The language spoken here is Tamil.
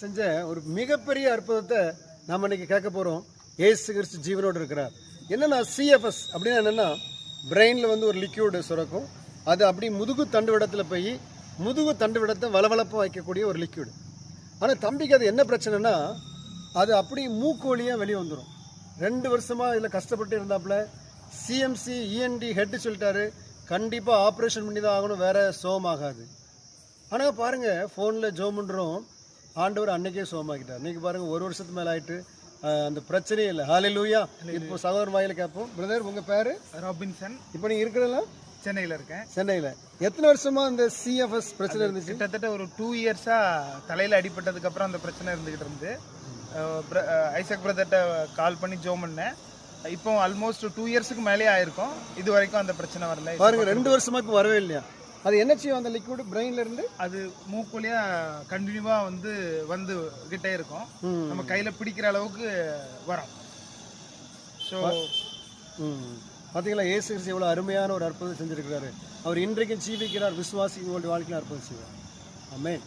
செஞ்ச ஒரு மிகப்பெரிய அற்புதத்தை நாம் இன்னைக்கு கேட்க போகிறோம். ஏசு கிறிஸ்து ஜீவனோடு இருக்கிறார். என்னென்னா சிஎஃப்எஸ் அப்படின்னா என்னென்னா பிரெயினில் வந்து ஒரு லிக்யூடு சுரக்கும். அது அப்படி முதுகு தண்டு விடத்தில் போய் முதுகு தண்டு விடத்தை வளவளப்பாக வைக்கக்கூடிய ஒரு லிக்யூடு. ஆனால் தம்பிக்கு அது என்ன பிரச்சனைனா அது அப்படி மூக்கு வழியாக வெளியே வந்துடும். 2 வருஷமாக இதில் கஷ்டப்பட்டு இருந்தாப்புல சிஎம்சி இஎன்டி ஹெட்டு சொல்லிட்டாரு, கண்டிப்பாக ஆப்ரேஷன் பண்ணி தான் ஆகணும், வேறு சோகமாகாது. ஆனால் பாருங்கள், ஃபோனில் ஜோம் பண்ணுறோம், ஆண்டவர் அன்னைக்கே சோகமாக்கிட்டார். இன்றைக்கி பாருங்கள் 1 வருஷத்துக்கு மேலே ஆகிட்டு அந்த பிரச்சனையே இல்லை. ஹல்லேலூயா. இப்போ சகோதரன் வாயில கேட்போம். பிரதர், உங்கள் பேர்? ராபின்சன். இப்போ நீங்கள் இருக்கிறதா? சென்னையில் இருக்கேன். சென்னையில் எத்தனை வருஷமாக இந்த சிஎஃப்எஸ் பிரச்சனை இருந்துச்சு? கிட்டத்தட்ட ஒரு 2 இயர்ஸாக தலையில் அடிபட்டதுக்கப்புறம் அந்த பிரச்சனை இருந்துக்கிட்டு இருந்து ஐசக் பிரதர்கிட்ட கால் பண்ணி ஜோம் பண்ணேன். இப்போ ஆல்மோஸ்ட் 2 இயர்ஸுக்கு மேலே ஆயிருக்கும். இது வரைக்கும் அந்த பிரச்சனை வரல. பாருங்க, 2 வருஷமா இப்போ வரவே இல்லையா? அது என்ன செய்யும்? அந்த லிக்விட் பிரெயின்ல இருந்து அது மூக்கு வழியா கண்டினியூவா வந்து கிட்டே இருக்கும். நம்ம கையில பிடிக்கிற அளவுக்கு வரும். ஸோ பார்த்தீங்களா, இயேசு கிறிஸ்து எவ்வளோ அருமையான ஒரு அற்புதம் செஞ்சிருக்கிறாரு. அவர் இன்றைக்கும் ஜீவிக்கிறார். விசுவாசிகளோட வாழ்க்கையில் அற்புதம் செய்வார். ஆமென்.